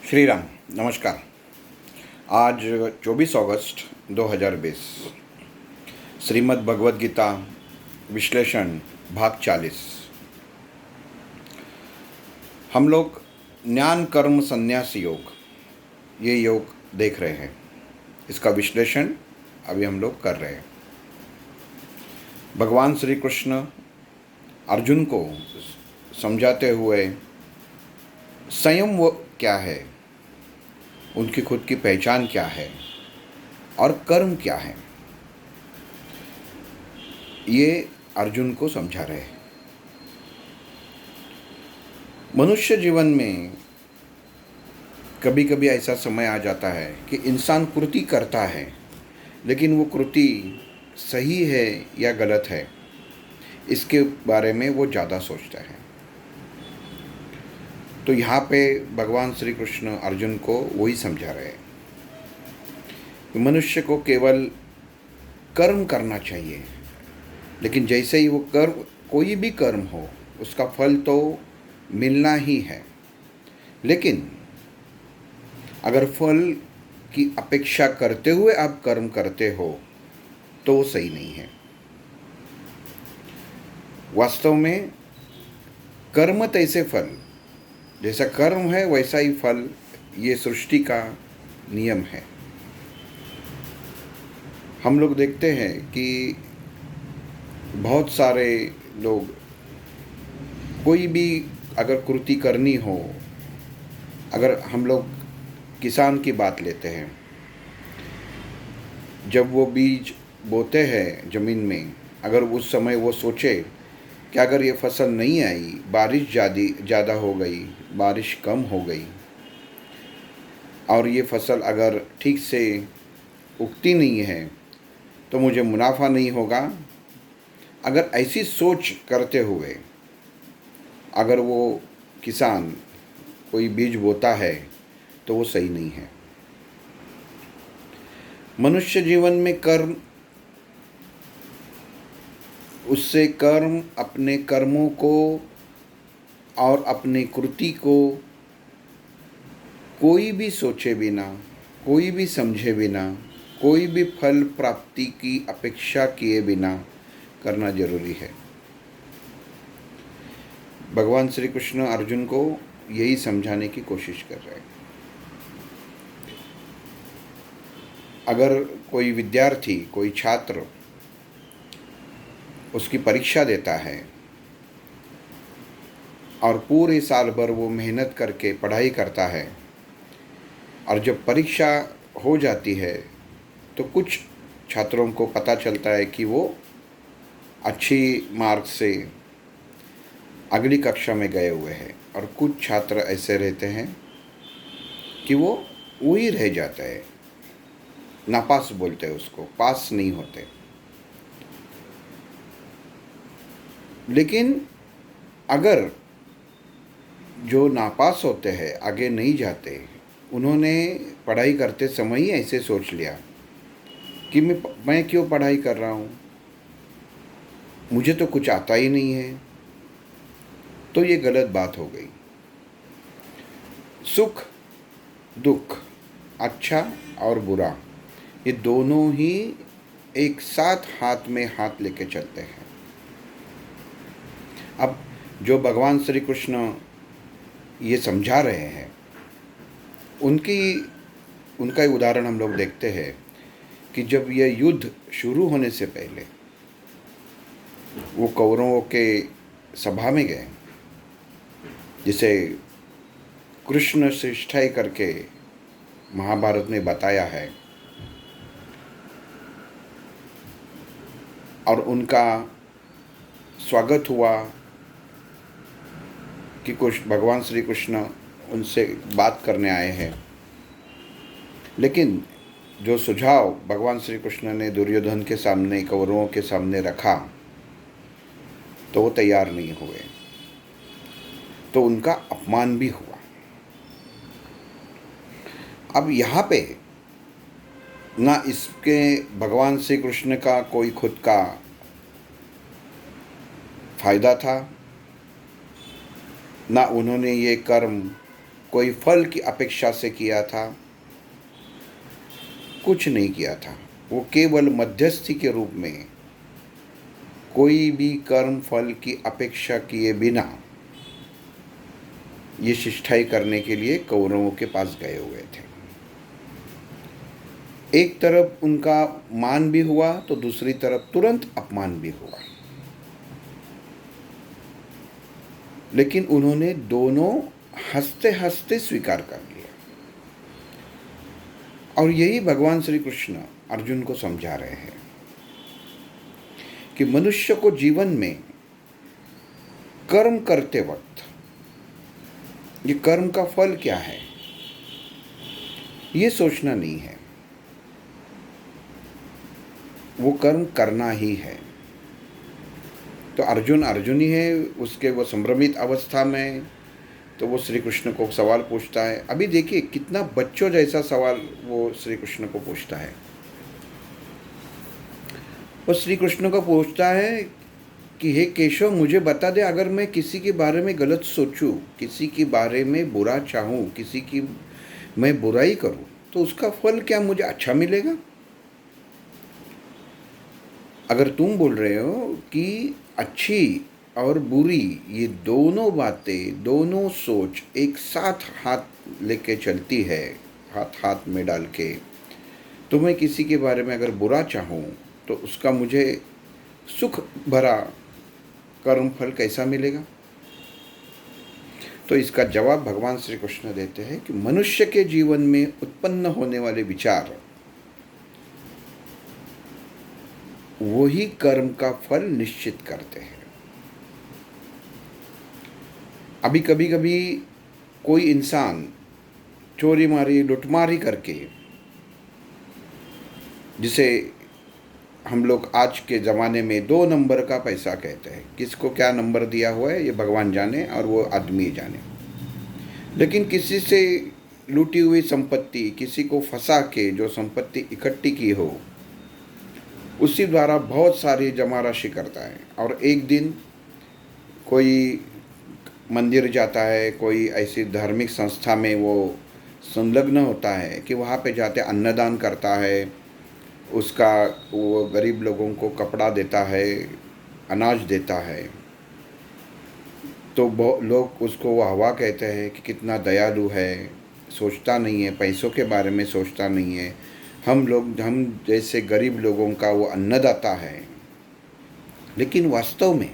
श्री राम। नमस्कार। आज 24 अगस्त 2020 श्रीमद् भगवद गीता विश्लेषण भाग 40। हम लोग ज्ञान कर्म संन्यास योग ये योग देख रहे हैं। इसका विश्लेषण अभी हम लोग कर रहे हैं। भगवान श्री कृष्ण अर्जुन को समझाते हुए स्वयं वो क्या है, उनकी खुद की पहचान क्या है और कर्म क्या है, ये अर्जुन को समझा रहे हैं। मनुष्य जीवन में कभी कभी ऐसा समय आ जाता है कि इंसान कृति करता है, लेकिन वो कृति सही है या गलत है, इसके बारे में वो ज़्यादा सोचता है। तो यहाँ पे भगवान श्री कृष्ण अर्जुन को वही समझा रहे हैं कि मनुष्य को केवल कर्म करना चाहिए, लेकिन जैसे ही वो कर्म, कोई भी कर्म हो, उसका फल तो मिलना ही है। लेकिन अगर फल की अपेक्षा करते हुए आप कर्म करते हो तो वो सही नहीं है। वास्तव में कर्म तैसे फल, जैसा कर्म है वैसा ही फल, ये सृष्टि का नियम है। हम लोग देखते हैं कि बहुत सारे लोग, कोई भी अगर कृति करनी हो, अगर हम लोग किसान की बात लेते हैं, जब वो बीज बोते हैं ज़मीन में, अगर उस समय वो सोचे कि अगर ये फसल नहीं आई, बारिश ज़्यादा हो गई, बारिश कम हो गई और ये फसल अगर ठीक से उगती नहीं है तो मुझे मुनाफा नहीं होगा, अगर ऐसी सोच करते हुए अगर वो किसान कोई बीज बोता है तो वो सही नहीं है। मनुष्य जीवन में कर्म, उससे कर्म अपने कर्मों को और अपनी कृति को कोई भी सोचे बिना, कोई भी समझे बिना, कोई भी फल प्राप्ति की अपेक्षा किए बिना करना जरूरी है। भगवान श्री कृष्ण अर्जुन को यही समझाने की कोशिश कर रहे हैं। अगर कोई विद्यार्थी, कोई छात्र उसकी परीक्षा देता है और पूरे साल भर वो मेहनत करके पढ़ाई करता है, और जब परीक्षा हो जाती है तो कुछ छात्रों को पता चलता है कि वो अच्छी मार्क से अगली कक्षा में गए हुए हैं, और कुछ छात्र ऐसे रहते हैं कि वो वही रह जाते हैं, नापास बोलते हैं उसको, पास नहीं होते। लेकिन अगर जो नापास होते हैं, आगे नहीं जाते, उन्होंने पढ़ाई करते समय ही ऐसे सोच लिया कि मैं क्यों पढ़ाई कर रहा हूँ, मुझे तो कुछ आता ही नहीं है, तो ये गलत बात हो गई। सुख दुख, अच्छा और बुरा, ये दोनों ही एक साथ हाथ में हाथ लेके चलते हैं। अब जो भगवान श्री कृष्ण ये समझा रहे हैं, उनका ही उदाहरण हम लोग देखते हैं कि जब ये युद्ध शुरू होने से पहले वो कौरवों के सभा में गए, जिसे कृष्ण श्रेष्ठाई करके महाभारत में बताया है, और उनका स्वागत हुआ कि कुछ भगवान श्री कृष्ण उनसे बात करने आए हैं। लेकिन जो सुझाव भगवान श्री कृष्ण ने दुर्योधन के सामने, कौरवों के सामने रखा, तो वो तैयार नहीं हुए, तो उनका अपमान भी हुआ। अब यहाँ पे ना इसके भगवान श्री कृष्ण का कोई खुद का फायदा था, ना उन्होंने ये कर्म कोई फल की अपेक्षा से किया था? कुछ नहीं किया था। वो केवल मध्यस्थी के रूप में कोई भी कर्म फल की अपेक्षा किए बिना ये शिष्टाई करने के लिए कौरवों के पास गए हुए थे। एक तरफ उनका मान भी हुआ तो दूसरी तरफ तुरंत अपमान भी हुआ, लेकिन उन्होंने दोनों हंसते हंसते स्वीकार कर लिया। और यही भगवान श्री कृष्ण अर्जुन को समझा रहे हैं कि मनुष्य को जीवन में कर्म करते वक्त ये कर्म का फल क्या है ये सोचना नहीं है, वो कर्म करना ही है। तो अर्जुन अर्जुन ही है, उसके वो संभ्रमित अवस्था में तो वो श्री कृष्ण को सवाल पूछता है। अभी देखिए कितना बच्चों जैसा सवाल वो श्री कृष्ण को पूछता है। वो श्री कृष्ण को पूछता है कि हे केशव, मुझे बता दे, अगर मैं किसी के बारे में गलत सोचूं, किसी के बारे में बुरा चाहूं, किसी की मैं बुराई करूं, तो उसका फल क्या मुझे अच्छा मिलेगा? अगर तुम बोल रहे हो कि अच्छी और बुरी ये दोनों बातें, दोनों सोच एक साथ हाथ लेके चलती है, हाथ हाथ में डाल के, तो मैं किसी के बारे में अगर बुरा चाहूँ तो उसका मुझे सुख भरा कर्म फल कैसा मिलेगा? तो इसका जवाब भगवान श्री कृष्ण देते हैं कि मनुष्य के जीवन में उत्पन्न होने वाले विचार वही कर्म का फल निश्चित करते हैं। अभी कभी कभी कोई इंसान चोरी मारी लुटमारी करके, जिसे हम लोग आज के ज़माने में 2 नंबर का पैसा कहते हैं, किसको क्या नंबर दिया हुआ है ये भगवान जाने और वो आदमी जाने, लेकिन किसी से लूटी हुई संपत्ति, किसी को फंसा के जो संपत्ति इकट्ठी की हो उसी द्वारा बहुत सारी जमा राशि करता है। और एक दिन कोई मंदिर जाता है, कोई ऐसी धार्मिक संस्था में वो संलग्न होता है कि वहाँ पे जाते अन्नदान करता है, उसका वो गरीब लोगों को कपड़ा देता है, अनाज देता है, तो लोग उसको वाह कहते हैं कि कितना दयालु है, सोचता नहीं है, पैसों के बारे में सोचता नहीं है, हम जैसे गरीब लोगों का वो अन्नदाता है। लेकिन वास्तव में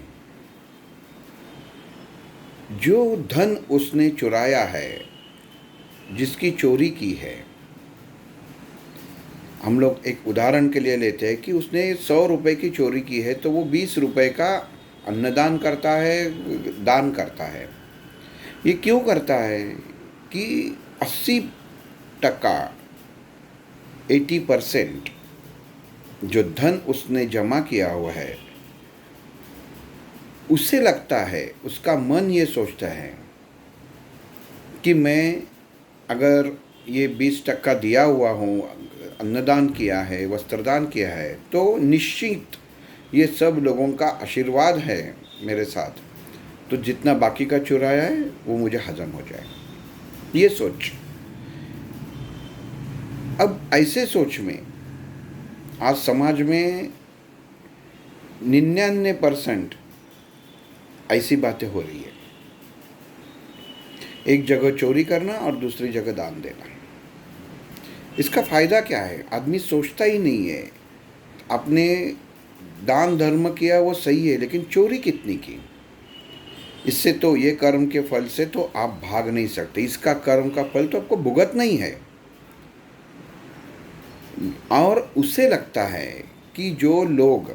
जो धन उसने चुराया है, जिसकी चोरी की है, हम लोग एक उदाहरण के लिए लेते हैं कि उसने 100 रुपये की चोरी की है तो वो 20 रुपये का अन्नदान करता है, दान करता है। ये क्यों करता है कि 80% 80% जो धन उसने जमा किया हुआ है उससे लगता है, उसका मन ये सोचता है कि मैं अगर ये 20% दिया हुआ हूँ, अन्नदान किया है, वस्त्रदान किया है, तो निश्चित ये सब लोगों का आशीर्वाद है मेरे साथ, तो जितना बाकी का चुराया है वो मुझे हजम हो जाए, ये सोच। अब ऐसे सोच में आज समाज में 99% ऐसी बातें हो रही है। एक जगह चोरी करना और दूसरी जगह दान देना। इसका फ़ायदा क्या है? आदमी सोचता ही नहीं है। आपने दान धर्म किया वो सही है, लेकिन चोरी कितनी की? इससे तो ये कर्म के फल से तो आप भाग नहीं सकते, इसका कर्म का फल तो आपको भुगतना ही है। और उसे लगता है कि जो लोग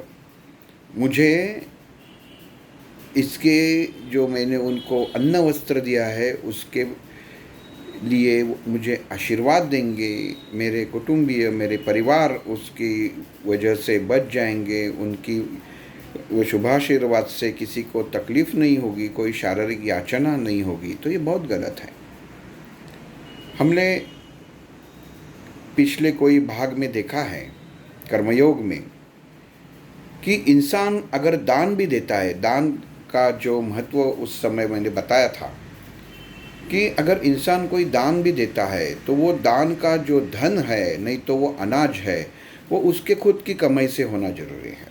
मुझे इसके, जो मैंने उनको अन्न वस्त्र दिया है उसके लिए मुझे आशीर्वाद देंगे, मेरे कुटुंबीय, मेरे परिवार उसकी वजह से बच जाएंगे, उनकी वो शुभाशीर्वाद से किसी को तकलीफ़ नहीं होगी, कोई शारीरिक याचना नहीं होगी, तो ये बहुत गलत है। हमने पिछले कोई भाग में देखा है कर्मयोग में कि इंसान अगर दान भी देता है, दान का जो महत्व उस समय मैंने बताया था कि अगर इंसान कोई दान भी देता है तो वो दान का जो धन है, नहीं तो वो अनाज है, वो उसके खुद की कमाई से होना ज़रूरी है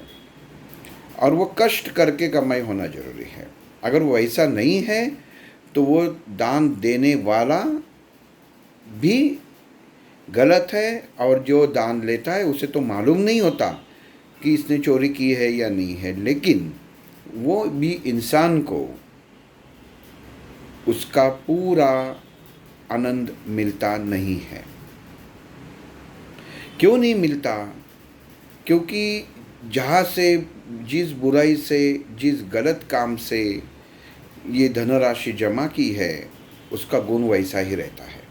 और वो कष्ट करके कमाई होना ज़रूरी है। अगर वो ऐसा नहीं है तो वो दान देने वाला भी गलत है और जो दान लेता है उसे तो मालूम नहीं होता कि इसने चोरी की है या नहीं है, लेकिन वो भी इंसान को उसका पूरा आनंद मिलता नहीं है। क्यों नहीं मिलता? क्योंकि जहाँ से, जिस बुराई से, जिस गलत काम से ये धनराशि जमा की है, उसका गुण वैसा ही रहता है।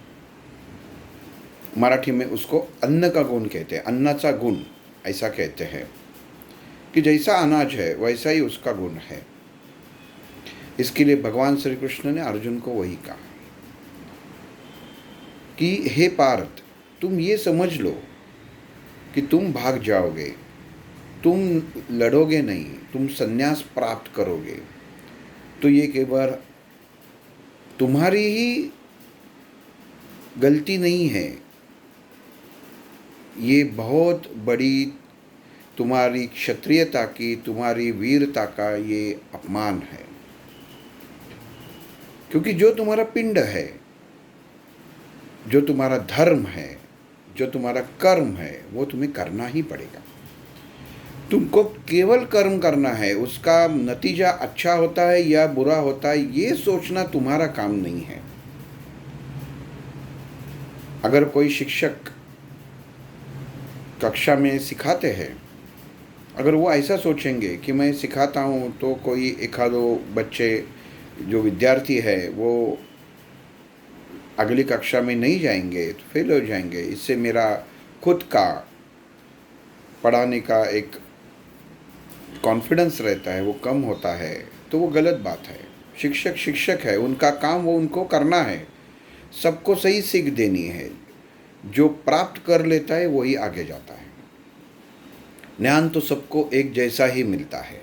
मराठी में उसको अन्न का गुण कहते हैं, अन्नाचा गुण ऐसा कहते हैं कि जैसा अनाज है वैसा ही उसका गुण है। इसके लिए भगवान श्री कृष्ण ने अर्जुन को वही कहा कि हे पार्थ, तुम ये समझ लो कि तुम भाग जाओगे, तुम लड़ोगे नहीं, तुम संन्यास प्राप्त करोगे, तो ये केवल तुम्हारी ही गलती नहीं है, ये बहुत बड़ी तुम्हारी क्षत्रियता की, तुम्हारी वीरता का ये अपमान है। क्योंकि जो तुम्हारा पिंड है, जो तुम्हारा धर्म है, जो तुम्हारा कर्म है, वो तुम्हें करना ही पड़ेगा। तुमको केवल कर्म करना है, उसका नतीजा अच्छा होता है या बुरा होता है ये सोचना तुम्हारा काम नहीं है। अगर कोई शिक्षक कक्षा में सिखाते हैं, अगर वो ऐसा सोचेंगे कि मैं सिखाता हूँ तो कोई एक आधो बच्चे जो विद्यार्थी है वो अगली कक्षा में नहीं जाएंगे तो फेल हो जाएंगे, इससे मेरा खुद का पढ़ाने का एक कॉन्फिडेंस रहता है वो कम होता है, तो वो गलत बात है। शिक्षक शिक्षक है, उनका काम वो उनको करना है, सबको सही सीख देनी है। जो प्राप्त कर लेता है वही आगे जाता है। ज्ञान तो सबको एक जैसा ही मिलता है,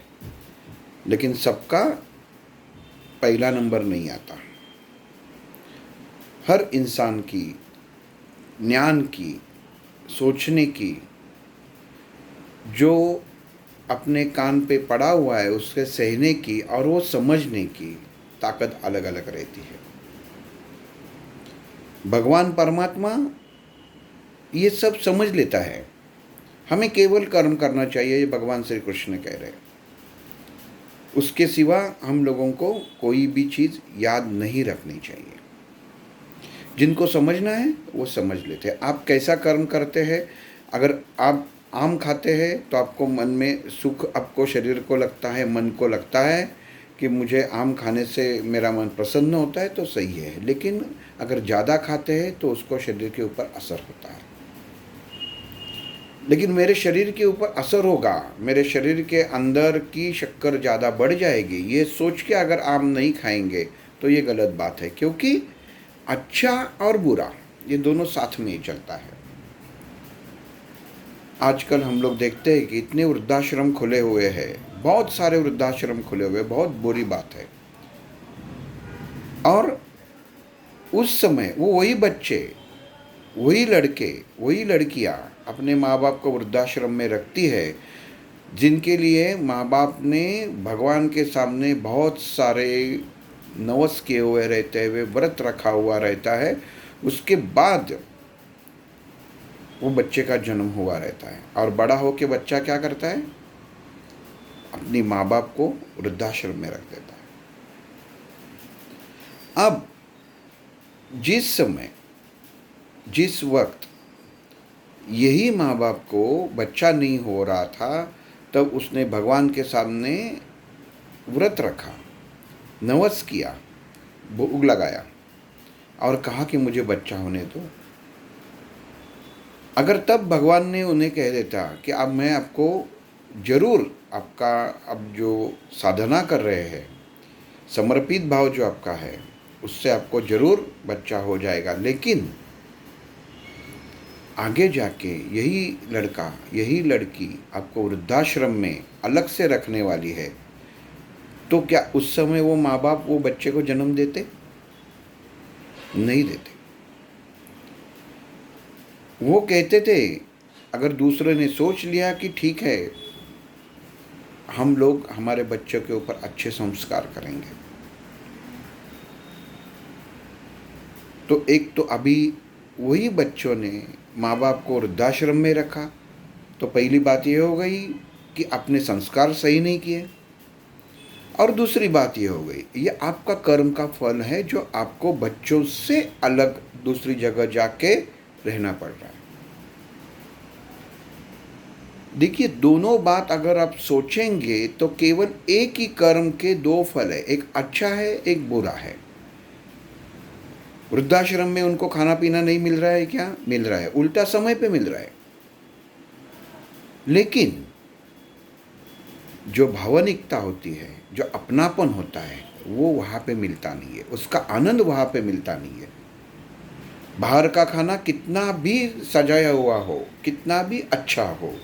लेकिन सबका पहला नंबर नहीं आता। हर इंसान की ज्ञान की, सोचने की, जो अपने कान पे पड़ा हुआ है उसके सहने की और वो समझने की ताकत अलग अलग रहती है। भगवान परमात्मा ये सब समझ लेता है, हमें केवल कर्म करना चाहिए, ये भगवान श्री कृष्ण कह रहे हैं। उसके सिवा हम लोगों को कोई भी चीज़ याद नहीं रखनी चाहिए। जिनको समझना है वो समझ लेते हैं। आप कैसा कर्म करते हैं, अगर आप आम खाते हैं तो आपको मन में सुख, आपको शरीर को लगता है, मन को लगता है कि मुझे आम खाने से मेरा मन प्रसन्न होता है, तो सही है। लेकिन अगर ज़्यादा खाते हैं तो उसको शरीर के ऊपर असर होता है। लेकिन मेरे शरीर के ऊपर असर होगा, मेरे शरीर के अंदर की शक्कर ज़्यादा बढ़ जाएगी, ये सोच के अगर आम नहीं खाएंगे तो ये गलत बात है। क्योंकि अच्छा और बुरा ये दोनों साथ में ही चलता है। आजकल हम लोग देखते हैं कि इतने वृद्धाश्रम खुले हुए हैं, बहुत सारे वृद्धाश्रम खुले हुए, बहुत बुरी बात है। और उस समय वो वही बच्चे, वही लड़के, वही लड़कियां अपने माँ बाप को वृद्धाश्रम में रखती है, जिनके लिए माँ बाप ने भगवान के सामने बहुत सारे नवस किए हुए रहते हुए, व्रत रखा हुआ रहता है। उसके बाद वो बच्चे का जन्म हुआ रहता है और बड़ा हो के बच्चा क्या करता है, अपनी माँ बाप को वृद्धाश्रम में रख देता है। अब जिस समय, जिस वक्त यही माँ बाप को बच्चा नहीं हो रहा था, तब उसने भगवान के सामने व्रत रखा, नवस किया, भोग लगाया और कहा कि मुझे बच्चा होने दो। अगर तब भगवान ने उन्हें कह देता कि अब मैं आपको जरूर, आपका अब जो साधना कर रहे हैं, समर्पित भाव जो आपका है, उससे आपको जरूर बच्चा हो जाएगा, लेकिन आगे जाके यही लड़का, यही लड़की आपको वृद्धाश्रम में अलग से रखने वाली है, तो क्या उस समय वो माँ बाप वो बच्चे को जन्म देते? नहीं देते। वो कहते थे अगर दूसरे ने सोच लिया कि ठीक है हम लोग हमारे बच्चों के ऊपर अच्छे संस्कार करेंगे, तो एक तो अभी वही बच्चों ने माँ बाप को वृद्धाश्रम में रखा, तो पहली बात ये हो गई कि अपने संस्कार सही नहीं किए, और दूसरी बात ये हो गई ये आपका कर्म का फल है जो आपको बच्चों से अलग दूसरी जगह जाके रहना पड़ रहा है। देखिए दोनों बात अगर आप सोचेंगे तो केवल एक ही कर्म के दो फल है, एक अच्छा है एक बुरा है। वृद्धाश्रम में उनको खाना पीना नहीं मिल रहा है, क्या मिल रहा है, उल्टा समय पे मिल रहा है, लेकिन जो भावनिकता होती है, जो अपनापन होता है, वो वहाँ पे मिलता नहीं है, उसका आनंद वहाँ पे मिलता नहीं है। बाहर का खाना कितना भी सजाया हुआ हो, कितना भी अच्छा हो,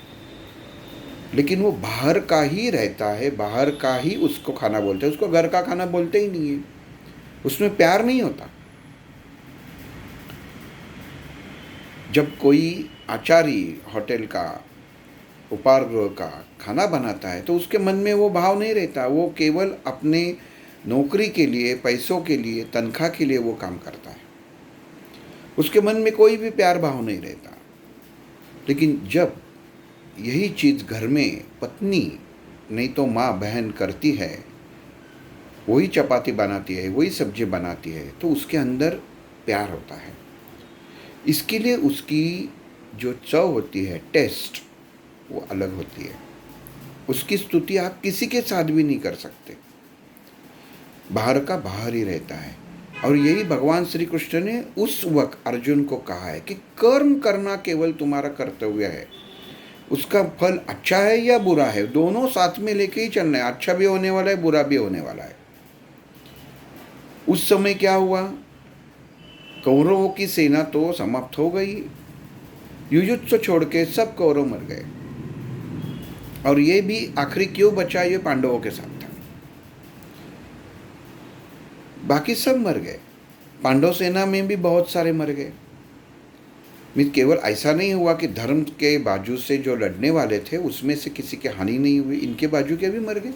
लेकिन वो बाहर का ही रहता है, बाहर का ही उसको खाना बोलते हैं, उसको घर का खाना बोलते ही नहीं है, उसमें प्यार नहीं होता। जब कोई आचार्य होटल का, उपाहारगृह का खाना बनाता है तो उसके मन में वो भाव नहीं रहता, वो केवल अपने नौकरी के लिए, पैसों के लिए, तनख्वाह के लिए वो काम करता है, उसके मन में कोई भी प्यार भाव नहीं रहता। लेकिन जब यही चीज़ घर में पत्नी नहीं तो माँ बहन करती है, वही चपाती बनाती है, वही सब्जी बनाती है, तो उसके अंदर प्यार होता है। इसके लिए उसकी जो चव होती है, टेस्ट, वो अलग होती है। उसकी स्तुति आप किसी के साथ भी नहीं कर सकते, बाहर का बाहर ही रहता है। और यही भगवान श्री कृष्ण ने उस वक्त अर्जुन को कहा है कि कर्म करना केवल तुम्हारा कर्तव्य है, उसका फल अच्छा है या बुरा है, दोनों साथ में लेके ही चलना है, अच्छा भी होने वाला है, बुरा भी होने वाला है। उस समय क्या हुआ, कौरवों की सेना तो समाप्त हो गई, युयुत्सु छोड़ के सब कौरव मर गए, और ये भी आखिरी क्यों बचा, ये पांडवों के साथ था, बाकी सब मर गए। पांडव सेना में भी बहुत सारे मर गए। केवल ऐसा नहीं हुआ कि धर्म के बाजू से जो लड़ने वाले थे उसमें से किसी की हानि नहीं हुई, इनके बाजू के भी मर गए,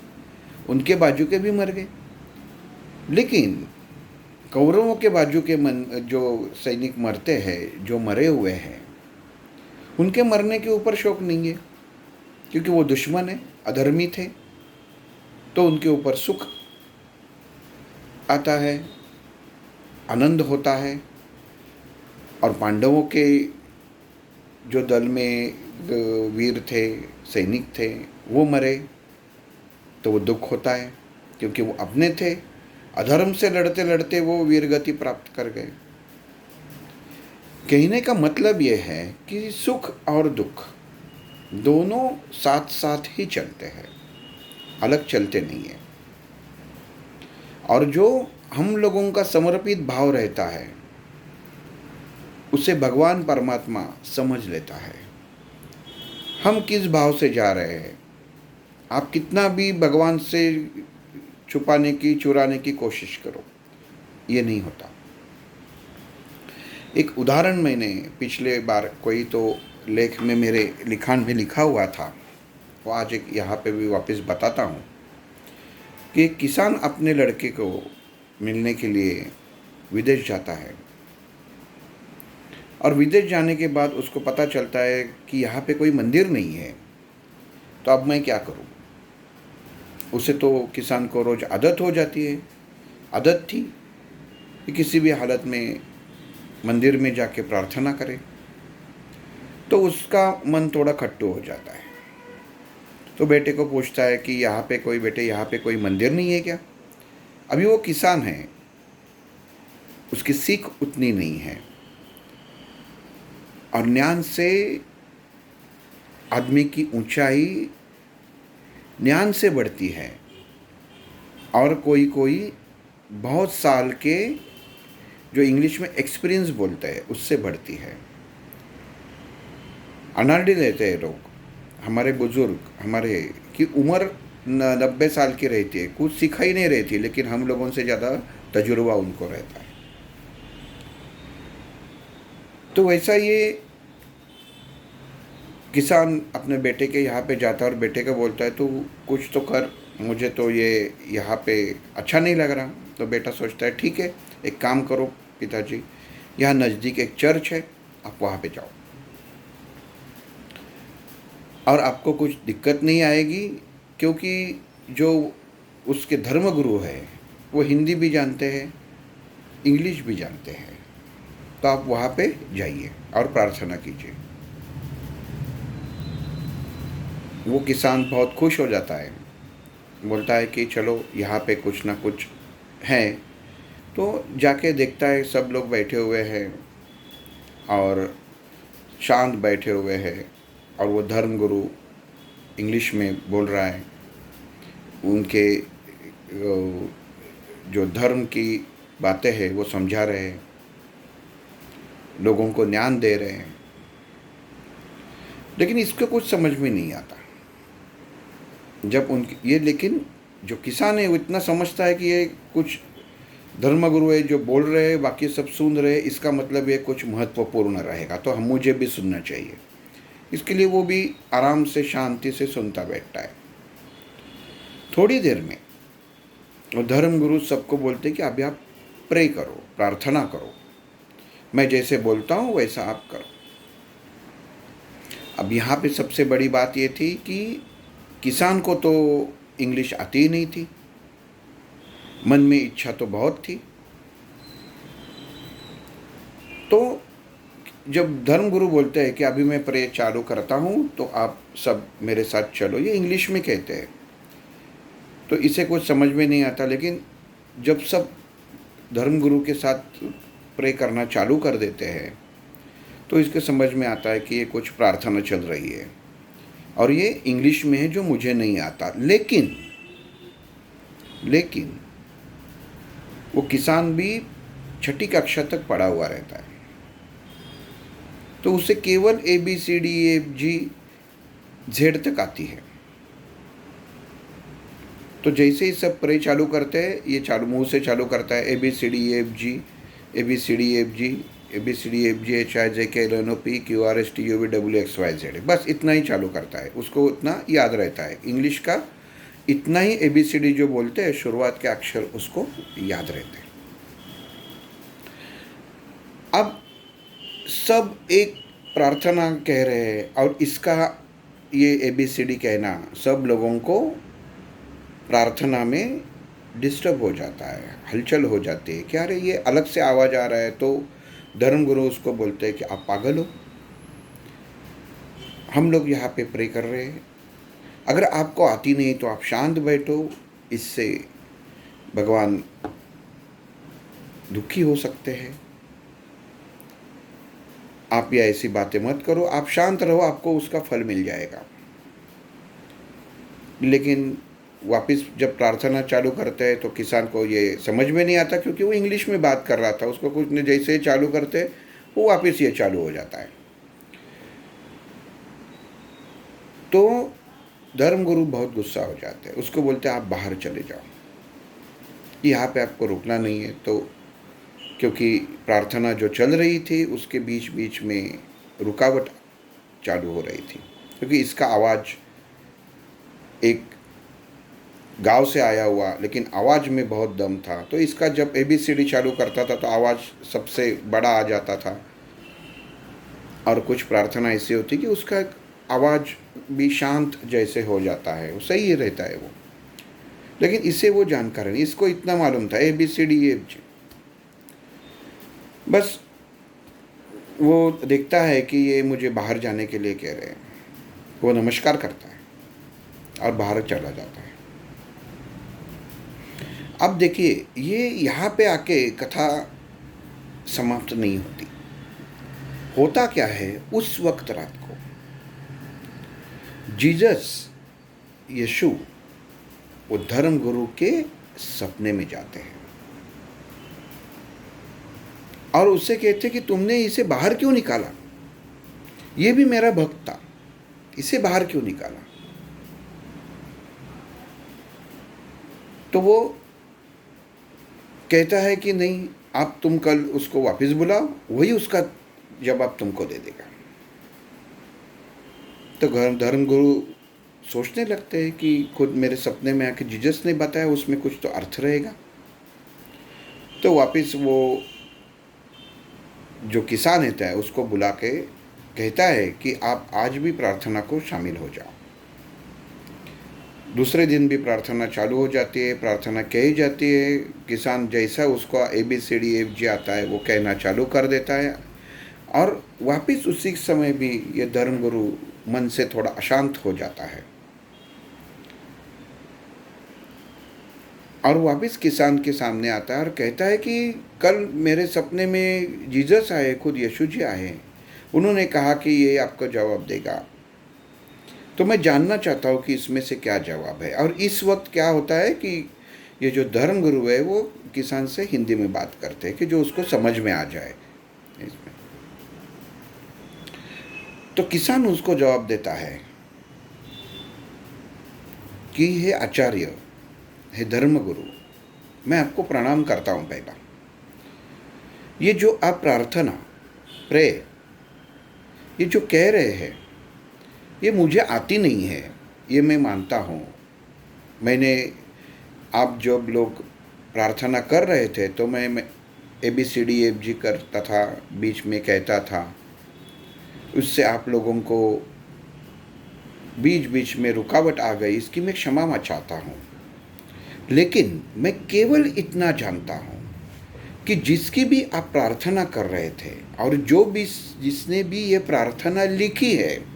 उनके बाजू के भी मर गए, लेकिन कौरवों के बाजू के जो सैनिक मरते हैं, जो मरे हुए हैं, उनके मरने के ऊपर शोक नहीं है, क्योंकि वो दुश्मन है, अधर्मी थे, तो उनके ऊपर सुख आता है, आनंद होता है। और पांडवों के जो दल में वीर थे, सैनिक थे, वो मरे तो वो दुख होता है, क्योंकि वो अपने थे, अधर्म से लड़ते लड़ते वो वीरगति प्राप्त कर गए। कहने का मतलब ये है कि सुख और दुख दोनों साथ साथ ही चलते हैं, अलग चलते नहीं है। और जो हम लोगों का समर्पित भाव रहता है उसे भगवान परमात्मा समझ लेता है, हम किस भाव से जा रहे हैं। आप कितना भी भगवान से छुपाने की, चुराने की कोशिश करो, ये नहीं होता। एक उदाहरण मैंने पिछले बार कोई तो लेख में, मेरे लिखान में लिखा हुआ था, वो आज एक यहाँ पे भी वापस बताता हूँ कि किसान अपने लड़के को मिलने के लिए विदेश जाता है, और विदेश जाने के बाद उसको पता चलता है कि यहाँ पे कोई मंदिर नहीं है, तो अब मैं क्या करूँ। उसे तो किसान को रोज़ आदत हो जाती है, आदत थी कि किसी भी हालत में मंदिर में जाके प्रार्थना करे, तो उसका मन थोड़ा खट्टू हो जाता है। तो बेटे को पूछता है कि बेटे यहाँ पे कोई मंदिर नहीं है क्या। अभी वो किसान है, उसकी सीख उतनी नहीं है, और ज्ञान से आदमी की ऊंचाई ज्ञान से बढ़ती है, और कोई कोई बहुत साल के, जो इंग्लिश में एक्सपीरियंस बोलते हैं, उससे बढ़ती है। अनाड़ी रहते हैं लोग, हमारे बुजुर्ग, हमारे की उम्र 90 साल की रहती है, कुछ सीखा ही नहीं रहती, लेकिन हम लोगों से ज़्यादा तजुर्बा उनको रहता है। तो वैसा ये किसान अपने बेटे के यहाँ पे जाता है और बेटे को बोलता है तो कुछ तो कर, मुझे तो ये यहाँ पे अच्छा नहीं लग रहा। तो बेटा सोचता है ठीक है, एक काम करो पिताजी, यहाँ नज़दीक एक चर्च है, आप वहाँ पे जाओ और आपको कुछ दिक्कत नहीं आएगी, क्योंकि जो उसके धर्मगुरु है वो हिंदी भी जानते हैं, इंग्लिश भी जानते हैं। तो आप वहाँ पे जाइए और प्रार्थना कीजिए। वो किसान बहुत खुश हो जाता है, बोलता है कि चलो यहाँ पे कुछ ना कुछ है। तो जाके देखता है सब लोग बैठे हुए हैं और शांत बैठे हुए हैं, और वो धर्मगुरु इंग्लिश में बोल रहा है, उनके जो धर्म की बातें हैं वो समझा रहे हैं, लोगों को ज्ञान दे रहे हैं। लेकिन इसको कुछ समझ में नहीं आता जब उनकी ये, लेकिन जो किसान है वो इतना समझता है कि ये कुछ धर्मगुरु है जो बोल रहे हैं, बाकी सब सुन रहे हैं, इसका मतलब ये कुछ महत्वपूर्ण रहेगा, तो हम मुझे भी सुनना चाहिए। इसके लिए वो भी आराम से शांति से सुनता बैठता है। थोड़ी देर में वो धर्मगुरु सबको बोलते कि अभी आप प्रे करो, प्रार्थना करो, मैं जैसे बोलता हूँ वैसा आप करो। अब यहाँ पे सबसे बड़ी बात ये थी कि किसान को तो इंग्लिश आती ही नहीं थी, मन में इच्छा तो बहुत थी। तो जब धर्मगुरु बोलते हैं कि अभी मैं प्रे चालू करता हूँ तो आप सब मेरे साथ चलो, ये इंग्लिश में कहते हैं, तो इसे कुछ समझ में नहीं आता। लेकिन जब सब धर्मगुरु के साथ प्रे करना चालू कर देते हैं तो इसके समझ में आता है कि ये कुछ प्रार्थना चल रही है और ये इंग्लिश में है जो मुझे नहीं आता। लेकिन वो किसान भी छठी कक्षा तक पढ़ा हुआ रहता है, तो उसे केवल ABCDEFG Z तक आती है। तो जैसे ही सब प्रे चालू करते हैं, ये चालू मुंह से चालू करता है ABCDEFG ABCDEFG ABCDEFG HIJKLMNOPQRSTUVWXYZ, बस इतना ही चालू करता है, उसको उतना याद रहता है। इंग्लिश का इतना ही ABCD जो बोलते हैं शुरुआत के अक्षर उसको याद रहते हैं। अब सब एक प्रार्थना कह रहे हैं और इसका ये ABCD कहना सब लोगों को प्रार्थना में डिस्टर्ब हो जाता है, हलचल हो जाती है कि अरे ये अलग से आवाज़ आ रहा है। तो धर्मगुरु उसको बोलते हैं कि आप पागल हो, हम लोग यहाँ पे प्रे कर रहे हैं, अगर आपको आती नहीं तो आप शांत बैठो, इससे भगवान दुखी हो सकते हैं। आप ये ऐसी बातें मत करो, आप शांत रहो, आपको उसका फल मिल जाएगा। लेकिन वापस जब प्रार्थना चालू करते हैं तो किसान को ये समझ में नहीं आता, क्योंकि वो इंग्लिश में बात कर रहा था, उसको कुछ नहीं, जैसे ही चालू करते वो वापस ये चालू हो जाता है। तो धर्मगुरु बहुत गुस्सा हो जाते हैं, उसको बोलते हैं आप बाहर चले जाओ, यहाँ पे आपको रुकना नहीं है। तो क्योंकि प्रार्थना जो चल रही थी उसके बीच बीच में रुकावट चालू हो रही थी, क्योंकि इसका आवाज़ एक गांव से आया हुआ, लेकिन आवाज़ में बहुत दम था। तो इसका जब ABCD चालू करता था तो आवाज़ सबसे बड़ा आ जाता था, और कुछ प्रार्थना ऐसी होती कि उसका आवाज़ भी शांत जैसे हो जाता है, वो सही रहता है वो। लेकिन इसे वो जानकार नहीं, इसको इतना मालूम था ABCDEFG। बस वो देखता है कि ये मुझे बाहर जाने के लिए कह रहे हैं, वो नमस्कार करता है और बाहर चला जाता है। अब देखिए, ये यहाँ पे आके कथा समाप्त नहीं होती। होता क्या है, उस वक्त रात को जीसस यीशु वो धर्मगुरु के सपने में जाते हैं और उससे कहते कि तुमने इसे बाहर क्यों निकाला, ये भी मेरा भक्त था, इसे बाहर क्यों निकाला। तो वो कहता है कि नहीं, आप तुम कल उसको वापस बुलाओ, वही उसका जवाब तुमको दे देगा। तो धर्म गुरु सोचने लगते हैं कि खुद मेरे सपने में आके जीसस ने बताया, उसमें कुछ तो अर्थ रहेगा। तो वापस वो जो किसान होता है उसको बुला के कहता है कि आप आज भी प्रार्थना को शामिल हो जाओ। दूसरे दिन भी प्रार्थना चालू हो जाती है, प्रार्थना कही जाती है। किसान जैसा उसको ABCDFG आता है वो कहना चालू कर देता है, और वापस उसी समय भी ये धर्मगुरु मन से थोड़ा अशांत हो जाता है, और वापस किसान के सामने आता है और कहता है कि कल मेरे सपने में जीसस आए, खुद यीशु जी आए, उन्होंने कहा कि ये आपको जवाब देगा। तो मैं जानना चाहता हूँ कि इसमें से क्या जवाब है। और इस वक्त क्या होता है कि ये जो धर्म गुरु है वो किसान से हिंदी में बात करते हैं कि जो उसको समझ में आ जाए इसमें। तो किसान उसको जवाब देता है कि हे आचार्य, हे धर्म गुरु, मैं आपको प्रणाम करता हूँ। पहला, ये जो आप प्रार्थना प्रे ये जो कह रहे हैं ये मुझे आती नहीं है, ये मैं मानता हूँ। मैंने आप जब लोग प्रार्थना कर रहे थे तो मैं ABCDFG करता था, बीच में कहता था, उससे आप लोगों को बीच बीच में रुकावट आ गई, इसकी मैं क्षमा चाहता हूँ। लेकिन मैं केवल इतना जानता हूँ कि जिसकी भी आप प्रार्थना कर रहे थे और जो भी जिसने भी ये प्रार्थना लिखी है,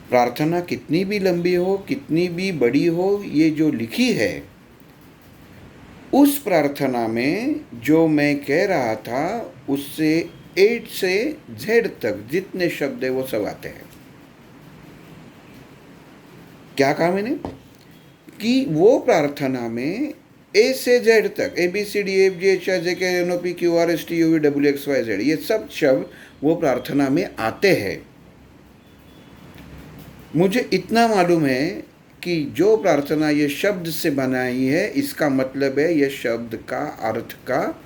प्रार्थना कितनी भी लंबी हो, कितनी भी बड़ी हो, ये जो लिखी है, उस प्रार्थना में जो मैं कह रहा था उससे A से Z तक जितने शब्द है वो सब आते हैं। क्या कहा मैंने? कि वो प्रार्थना में A से Z तक ABCDFGHIJKLMNOPQRSTUVWXYZ ये सब शब्द वो प्रार्थना में आते हैं। मुझे इतना मालूम है कि जो प्रार्थना ये शब्द से बनाई है, इसका मतलब है ये शब्द का अर्थ का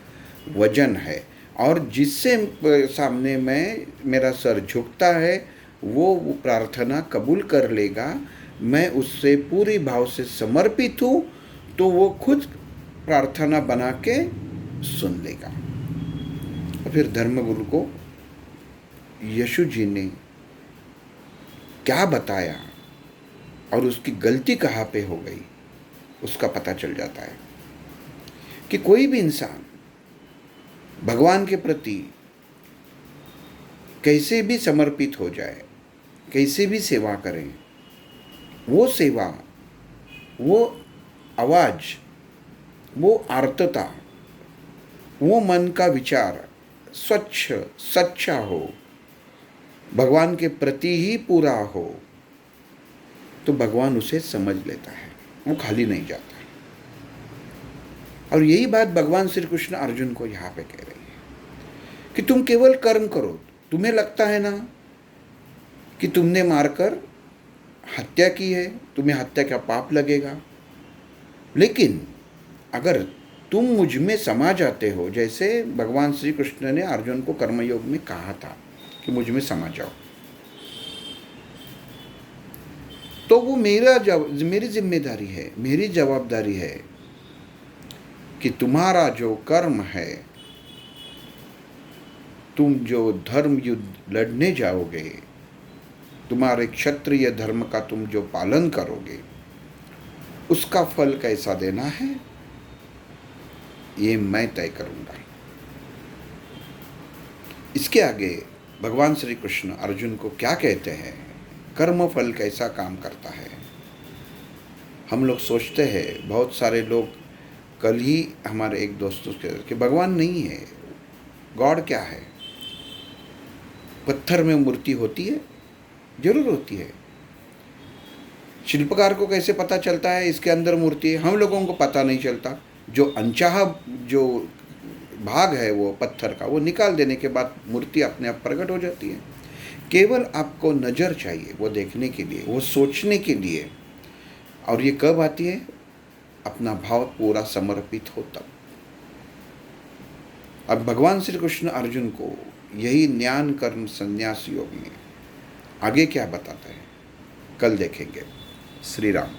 वजन है, और जिससे सामने में मेरा सर झुकता है वो प्रार्थना कबूल कर लेगा। मैं उससे पूरी भाव से समर्पित हूँ तो वो खुद प्रार्थना बना के सुन लेगा। फिर धर्मगुरु को यीशु जी ने क्या बताया और उसकी गलती कहाँ पे हो गई उसका पता चल जाता है। कि कोई भी इंसान भगवान के प्रति कैसे भी समर्पित हो जाए, कैसे भी सेवा करें, वो सेवा, वो आवाज़, वो आर्तता, वो मन का विचार स्वच्छ सच्चा हो, भगवान के प्रति ही पूरा हो, तो भगवान उसे समझ लेता है, वो खाली नहीं जाता। और यही बात भगवान श्री कृष्ण अर्जुन को यहाँ पे कह रही है कि तुम केवल कर्म करो। तुम्हें लगता है ना कि तुमने मारकर हत्या की है, तुम्हें हत्या का पाप लगेगा, लेकिन अगर तुम मुझ में समा जाते हो, जैसे भगवान श्री कृष्ण ने अर्जुन को कर्मयोग में कहा था कि मुझ में समा जाओ, तो वो मेरी जिम्मेदारी है, मेरी जवाबदारी है कि तुम्हारा जो कर्म है, तुम जो धर्म युद्ध लड़ने जाओगे, तुम्हारे क्षत्रिय धर्म का तुम जो पालन करोगे, उसका फल कैसा देना है ये मैं तय करूंगा। इसके आगे भगवान श्री कृष्ण अर्जुन को क्या कहते हैं, कर्म फल कैसा काम करता है। हम लोग सोचते हैं, बहुत सारे लोग, कल ही हमारे एक दोस्तों के कि भगवान नहीं है, गॉड क्या है। पत्थर में मूर्ति होती है, जरूर होती है। शिल्पकार को कैसे पता चलता है इसके अंदर मूर्ति है, हम लोगों को पता नहीं चलता। जो अनचाहा जो भाग है वो पत्थर का, वो निकाल देने के बाद मूर्ति अपने आप प्रकट हो जाती है। केवल आपको नज़र चाहिए वो देखने के लिए, वो सोचने के लिए। और ये कब आती है? अपना भाव पूरा समर्पित हो तब। अब भगवान श्री कृष्ण अर्जुन को यही ज्ञान कर्म संन्यास योग में आगे क्या बताता है, कल देखेंगे। श्री राम।